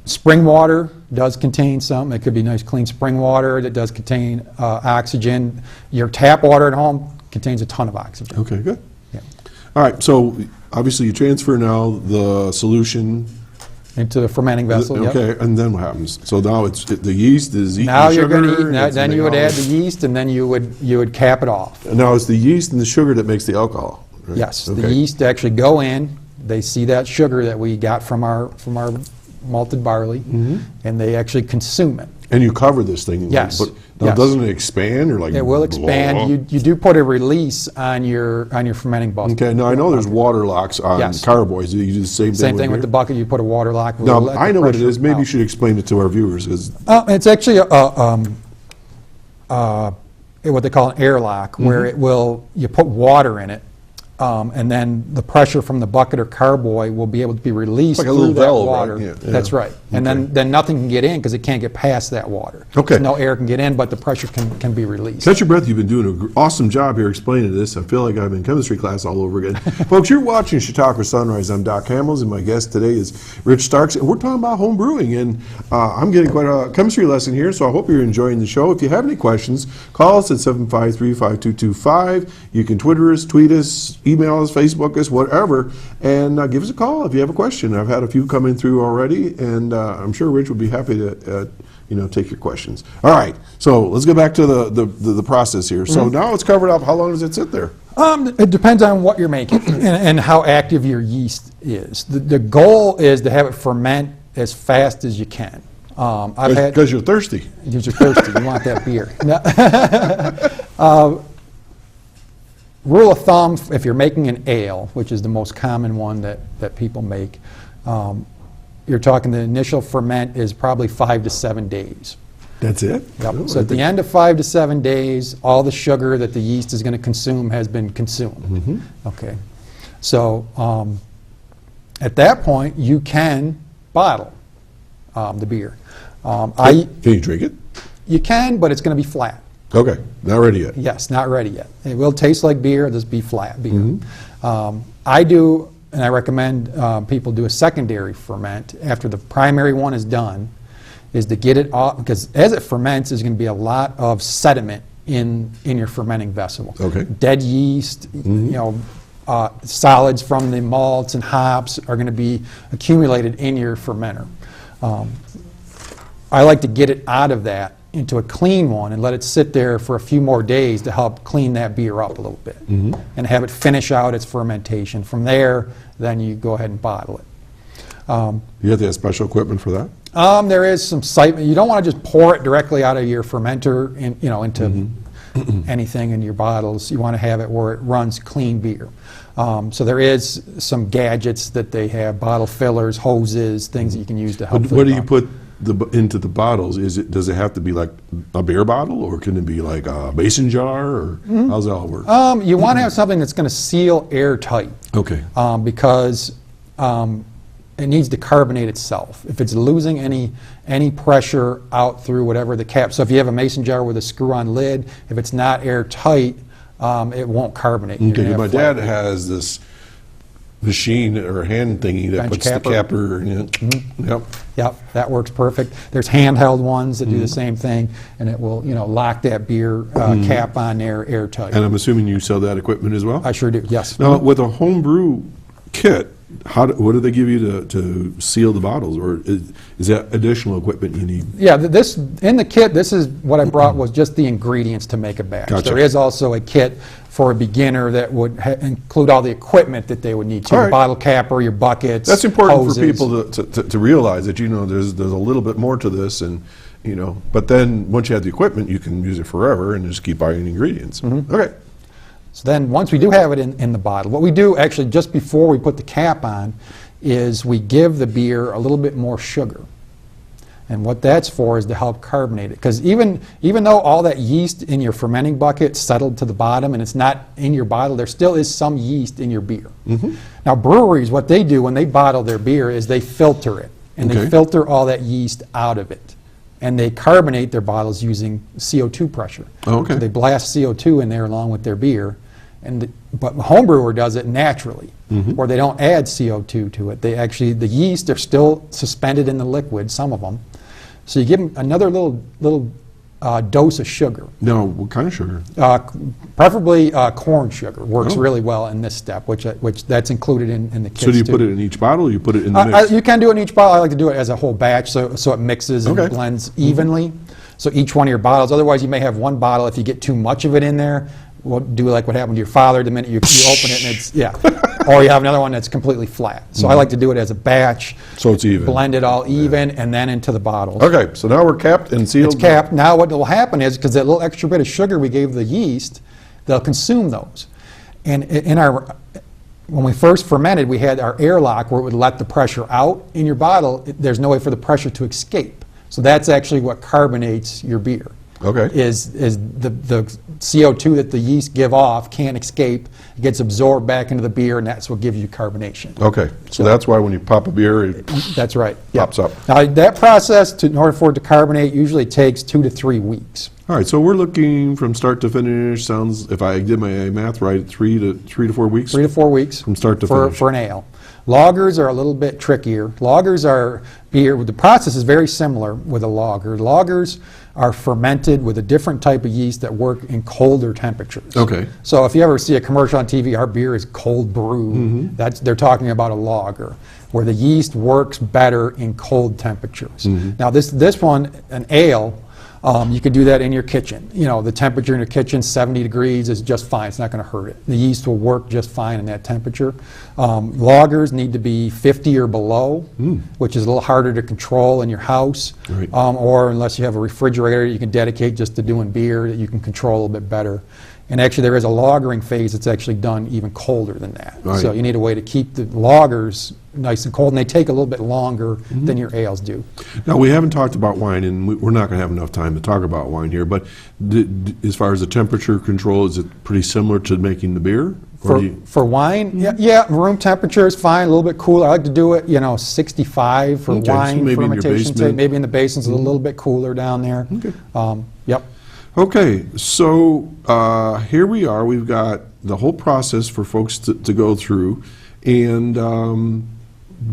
Spring water does contain some. It could be nice clean spring water that does contain oxygen. Your tap water at home contains a ton of oxygen. Okay, good. Yeah. All right, so obviously you transfer now the solution. Into the fermenting vessel. Yep. Okay, and then what happens? So now the yeast is eating Now the you're sugar. going to eat. and it's Then you would making add the yeast, and then you would cap it off. And now it's the yeast and the sugar that makes the alcohol. Right? Yes, Okay. the yeast actually go in. They see that sugar that we got from our malted barley, and they actually consume it. And you cover this thing. Yes. But now Yes. doesn't it expand or like? It will expand. You do put a release on your fermenting bucket. Okay. Now I know there's water locks on Yes. carboys. You do the same thing. Same thing with beer? the bucket. You put a water lock. Now let I the know what it pressure is. Maybe you out. should explain it to our viewers. 'Cause It's actually what they call an airlock, where you put water in it, and then the pressure from the bucket or carboy will be able to be released Like a through little that valve, water. right? Yeah. That's right. And then nothing can get in because it can't get past that water. Okay. So no air can get in, but the pressure can be released. Catch your breath. You've been doing an awesome job here explaining this. I feel like I'm in chemistry class all over again. Folks, you're watching Chautauqua Sunrise. I'm Doc Hamels, and my guest today is Rich Starks. And we're talking about home brewing, and I'm getting quite a chemistry lesson here, so I hope you're enjoying the show. If you have any questions, call us at 753-5225. You can Twitter us, tweet us, email us, Facebook us, whatever, and give us a call if you have a question. I've had a few coming through already, and I'm sure Rich would be happy to take your questions. All right, so let's get back to the process here. So now it's covered up. How long does it sit there? It depends on what you're making and how active your yeast is. The goal is to have it ferment as fast as you can. Because you're thirsty. Because you're thirsty. You want that beer. Rule of thumb, if you're making an ale, which is the most common one that people make, you're talking the initial ferment is probably 5 to 7 days. That's it? Yep. Oh, So at the end of 5 to 7 days, all the sugar that the yeast is going to consume has been consumed. Okay. So at that point, you can bottle the beer. Can you drink it? You can, but it's going to be flat. Okay, not ready yet. Yes, not ready yet. It will taste like beer, it'll just be flat beer. I do, and I recommend people do a secondary ferment after the primary one is done, is to get it off, because as it ferments, there's going to be a lot of sediment in your fermenting vessel. Okay. Dead yeast, solids from the malts and hops are going to be accumulated in your fermenter. I like to get it out of that into a clean one and let it sit there for a few more days to help clean that beer up a little bit and have it finish out its fermentation. From there, then you go ahead and bottle it. You have to have special equipment for that? There is some you don't want to just pour it directly out of your fermenter into anything in your bottles. You want to have it where it runs clean beer. So there is some gadgets that they have, bottle fillers, hoses, things that you can use to help. What do you put into the bottles? Does it have to be like a beer bottle, or can it be like a mason jar, or how's that all work? You want to have something that's going to seal airtight. Okay. Because it needs to carbonate itself. If it's losing any pressure out through whatever the cap, so if you have a mason jar with a screw-on lid, if it's not airtight, it won't carbonate. Okay. My dad has this machine or hand thingy that Bench puts capper. the capper in it. Yep. Yep, that works perfect. There's handheld ones that do the same thing, and it will, lock that beer cap on there airtight. And I'm assuming you sell that equipment as well? I sure do. Yes. Now, with a homebrew kit, what do they give you to seal the bottles, or is that additional equipment you need? Yeah, this in the kit. This is what I brought was just the ingredients to make a batch. Gotcha. There is also a kit for a beginner that would include all the equipment that they would need. All Your right. bottle capper, your buckets. That's important hoses. for people to realize that there's a little bit more to this, and But then once you have the equipment, you can use it forever and just keep buying ingredients. Okay. So then once we do have it in the bottle, what we do actually just before we put the cap on is we give the beer a little bit more sugar. And what that's for is to help carbonate it. Because even though all that yeast in your fermenting bucket settled to the bottom and it's not in your bottle, there still is some yeast in your beer. Now breweries, what they do when they bottle their beer is they filter it. And Okay. they filter all that yeast out of it. And they carbonate their bottles using CO2 pressure. Oh, okay. So they blast CO2 in there along with their beer. But the home brewer does it naturally, where they don't add CO2 to it. The yeast are still suspended in the liquid, some of them. So you give them another little dose of sugar. Now, what kind of sugar? Preferably corn sugar works Oh. really well in this step, which that's included in the kits So do you too. put it in each bottle, or you put it in the mix? You can do it in each bottle. I like to do it as a whole batch so it mixes and Okay. blends evenly. So each one of your bottles, otherwise you may have one bottle, if you get too much of it in there, we'll do like what happened to your father the minute you open it and it's, or you have another one that's completely flat. So I like to do it as a batch. So it's even. Blend it all even and then into the bottles. Okay, so now we're capped and sealed. It's capped. Now what will happen is, because that little extra bit of sugar we gave the yeast, they'll consume those. And when we first fermented, we had our airlock where it would let the pressure out in your bottle. There's no way for the pressure to escape. So that's actually what carbonates your beer. Okay. is the CO2 that the yeast give off can't escape. It gets absorbed back into the beer, and that's what gives you carbonation. Okay, so that's why when you pop a beer, it That's right. pops up. Now, that process, in order for it to carbonate, usually takes 2 to 3 weeks. All right, so we're looking from start to finish, sounds, if I did my math right, 3 to 4 weeks? 3 to 4 weeks. From start to for, finish. For an ale. Lagers are a little bit trickier. Lagers are beer, the process is very similar with a lager. Lagers are fermented with a different type of yeast that work in colder temperatures. Okay. So if you ever see a commercial on TV, our beer is cold brew, they're talking about a lager, where the yeast works better in cold temperatures. Now this one, an ale, you could do that in your kitchen. You know, the temperature in your kitchen, 70 degrees, is just fine. It's not going to hurt it. The yeast will work just fine in that temperature. Lagers need to be 50 or below, which is a little harder to control in your house. Right. Or unless you have a refrigerator you can dedicate just to doing beer that you can control a little bit better. And actually there is a lagering phase that's actually done even colder than that. Right. So you need a way to keep the lagers nice and cold, and they take a little bit longer than your ales do. Now, we haven't talked about wine, and we're not going to have enough time to talk about wine here, but as far as the temperature control, is it pretty similar to making the beer? Or do you- For wine, yeah, room temperature is fine, a little bit cooler. I like to do it, 65 for Okay, so wine maybe in your fermentation. basement. Maybe in the basin's a little bit cooler down there. Okay. Yep. Okay, so here we are. We've got the whole process for folks to go through. And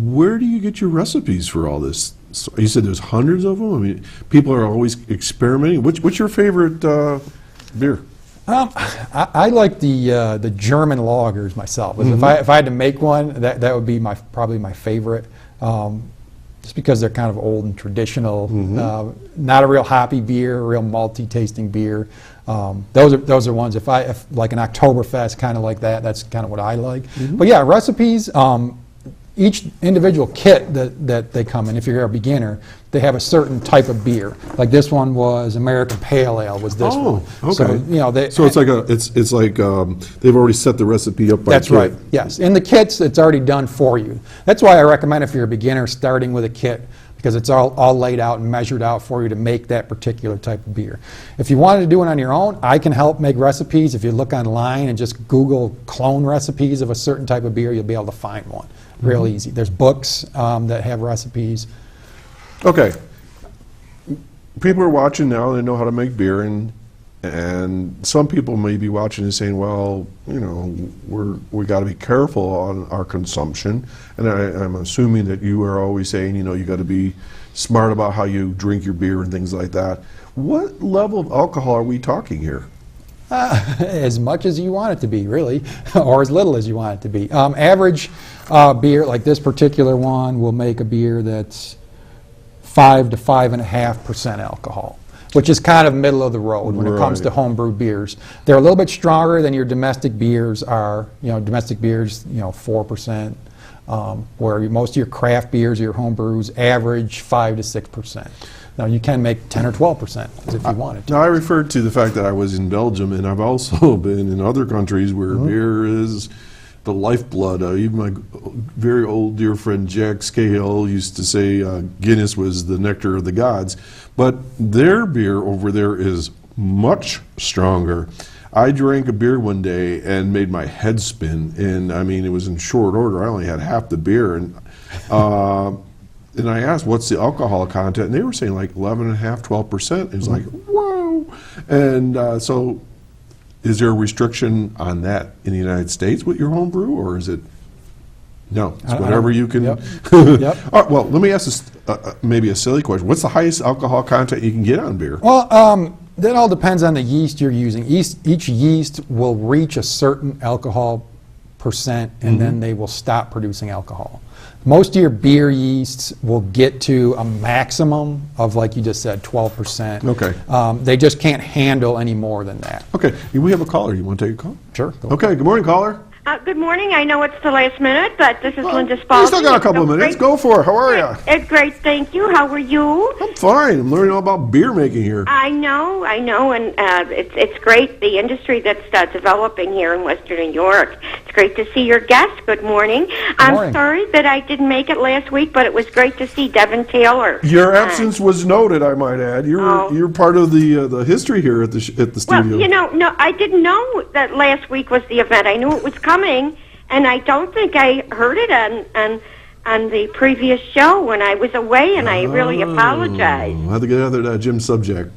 where do you get your recipes for all this? So you said there's hundreds of them? I mean, people are always experimenting. What's your favorite beer? I like the German lagers myself. If I had to make one, that would be probably my favorite. Just because they're kind of old and traditional, not a real hoppy beer, a real malty tasting beer. Those are ones. If like an Oktoberfest, kind of like that, that's kind of what I like. But yeah, recipes. Each individual kit that they come in, if you're a beginner, they have a certain type of beer. Like this one was American Pale Ale. Was this one? Okay. So it's like they've already set the recipe up. That's right. Yes, in the kits, it's already done for you. That's why I recommend if you're a beginner, starting with a kit, because it's all laid out and measured out for you to make that particular type of beer. If you wanted to do it on your own, I can help make recipes. If you look online and just Google clone recipes of a certain type of beer, you'll be able to find one. Real easy. There's books that have recipes. Okay. People are watching now, they know how to make beer, and some people may be watching and saying, well, we got to be careful on our consumption. And I'm assuming that you are always saying, you got to be smart about how you drink your beer and things like that. What level of alcohol are we talking here? As much as you want it to be, really, or as little as you want it to be. Average beer, like this particular one, will make a beer that's 5 to 5.5% alcohol, which is kind of middle of the road when it comes to homebrewed beers. They're a little bit stronger than your domestic beers are. Domestic beers, 4%, where most of your craft beers, your homebrews, average 5 to 6%. Now, you can make 10 or 12% if you wanted to. Now, I referred to the fact that I was in Belgium, and I've also been in other countries where beer is the lifeblood. Even my very old dear friend Jack Scahill used to say Guinness was the nectar of the gods. But their beer over there is much stronger. I drank a beer one day and made my head spin, and I mean, it was in short order. I only had half the beer, and I asked, what's the alcohol content? And they were saying like 11.5%, 12%. It was like, whoa. And so is there a restriction on that in the United States with your home brew, or is it, no, it's whatever you can. Yep. All right, well, let me ask this, maybe a silly question. What's the highest alcohol content you can get on beer? Well, that all depends on the yeast you're using. Each yeast will reach a certain alcohol percent, and then they will stop producing alcohol. Most of your beer yeasts will get to a maximum of, like you just said, 12%. Okay. They just can't handle any more than that. Okay, we have a caller. You want to take a call? Sure. Okay, good morning, caller. Good morning. I know it's the last minute, but this is Linda You Spalding. still got a couple of minutes. Go for it. How are you? It's great, thank you. How are you? I'm fine. I'm learning all about beer making here. I know, and it's great, the industry that's developing here in Western New York. It's great to see your guest. Good morning. I'm morning. sorry that I didn't make it last week, but it was great to see Devin Taylor. Your absence was noted, I might add. You're part of the history here at the studio. Well, no, I didn't know that last week was the event. I knew it was coming, and I don't think I heard it on the previous show when I was away, and I really apologize. I had to get out of that Jim subject.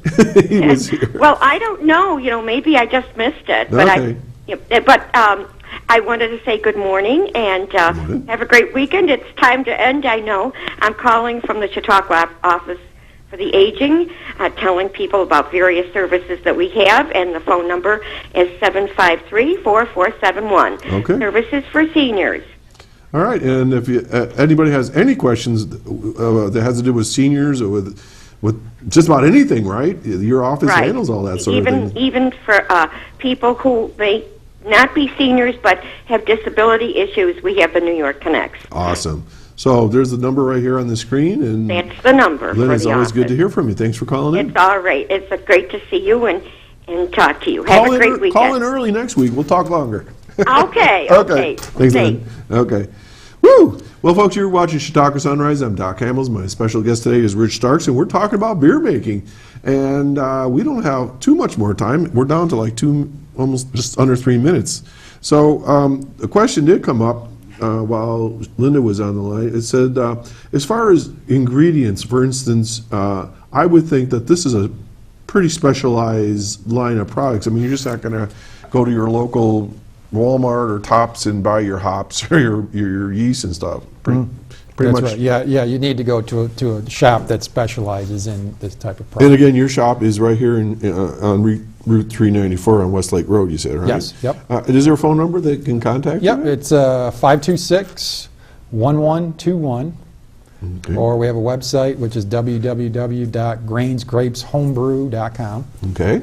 He was here. Well, I don't know. Maybe I just missed it, but Okay. I wanted to say good morning and have a great weekend. It's time to end, I know. I'm calling from the Chautauqua office for the aging, telling people about various services that we have, and the phone number is 753-4471. Okay. Services for seniors. All right, and if anybody has any questions that has to do with seniors or with just about anything, right? Your office Right. handles all that sort of thing. Even for people who may not be seniors but have disability issues, we have the New York Connects. Awesome. So there's the number right here on the screen, and That's the number Lynn, for it's the always office. good to hear from you. Thanks for calling in. It's all right. It's great to see you and talk to you. Have a great weekend. Call in early next week. We'll talk longer. Okay. Thanks, Lynn. Okay. Woo! Well, folks, you're watching Chautauqua Sunrise. I'm Doc Hamels. My special guest today is Rich Starks, and we're talking about beer making. And we don't have too much more time. We're down to like almost just under 3 minutes. So the question did come up while Linda was on the line. It said, as far as ingredients, for instance, I would think that this is a pretty specialized line of products. I mean, you're just not going to go to your local Walmart or Tops and buy your hops or your yeast and stuff. Pretty That's much. right. Yeah, you need to go to a shop that specializes in this type of And product. again, your shop is right here on Route 394 on Westlake Road, you said, right? Yes, yep. Is there a phone number that can contact Yep, you? it's 526-1121. Okay. Or we have a website, which is www.grainsgrapeshomebrew.com. Okay.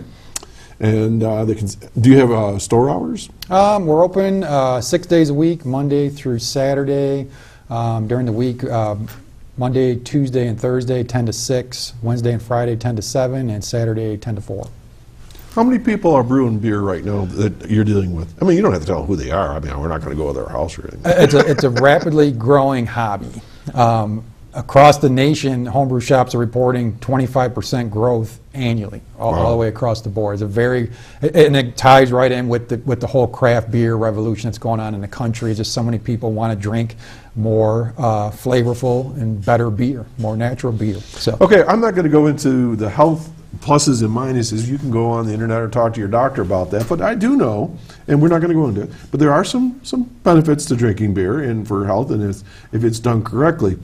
And do you have store hours? We're open 6 days a week, Monday through Saturday. During the week, Monday, Tuesday, and Thursday, 10 to 6. Wednesday and Friday, 10 to 7. And Saturday, 10 to 4. How many people are brewing beer right now that you're dealing with? I mean, you don't have to tell who they are. I mean, we're not going to go to their house or anything. It's a rapidly growing hobby. Across the nation, homebrew shops are reporting 25% growth annually, all the way across the board. And it ties right in with the whole craft beer revolution that's going on in the country. Just so many people want to drink more flavorful and better beer, more natural beer. So Okay, I'm not going to go into the health pluses and minuses. You can go on the internet or talk to your doctor about that. But I do know, and we're not going to go into it, but there are some benefits to drinking beer and for health, and if it's done correctly.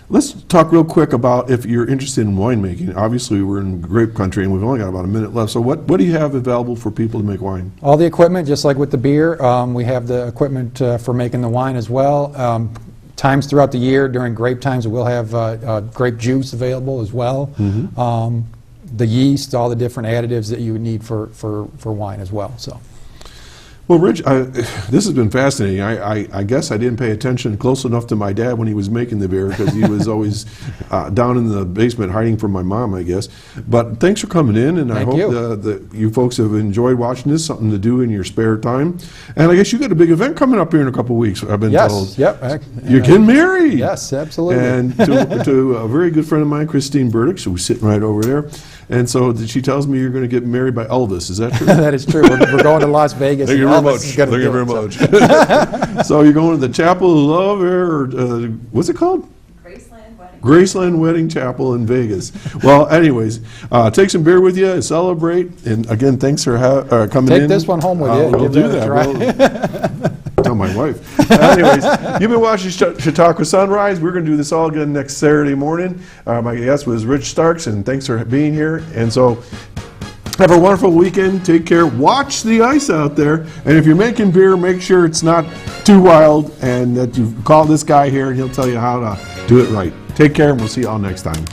Let's talk real quick about if you're interested in winemaking. Obviously, we're in grape country, and we've only got about a minute left. So what do you have available for people to make wine? all the equipment, just like with the beer, we have the equipment for making the wine as well. Times throughout the year, during grape times, we'll have grape juice available as well. The yeast, all the different additives that you would need for wine as well. So. Well, Rich, this has been fascinating. I guess I didn't pay attention close enough to my dad when he was making the beer because he was always down in the basement hiding from my mom, I guess. But thanks for coming in, and I hope that you folks have enjoyed watching this, something to do in your spare time. And I guess you got a big event coming up here in a couple of weeks, I've been told. Yes, yep. You're getting married. Yes, absolutely. And to a very good friend of mine, Christine Burdick, who's sitting right over there. And so she tells me you're going to get married by Elvis. Is that true? That is true. We're going to Las Vegas. Thank you very much. Elvis is gonna Thank you do very it, much. So you're going to the Chapel of Love, or what's it called? Graceland Wedding Chapel in Vegas. Well, anyways, take some beer with you, celebrate, and again, thanks for coming in. Take this one home with you. We'll Give do that a that. Tell my wife. Anyways, you've been watching Chautauqua Sunrise. We're going to do this all again next Saturday morning. My guest was Rich Starks, and thanks for being here. And so, have a wonderful weekend. Take care. Watch the ice out there. And if you're making beer, make sure it's not too wild, and that you call this guy here, and he'll tell you how to do it right. Take care, and we'll see you all next time.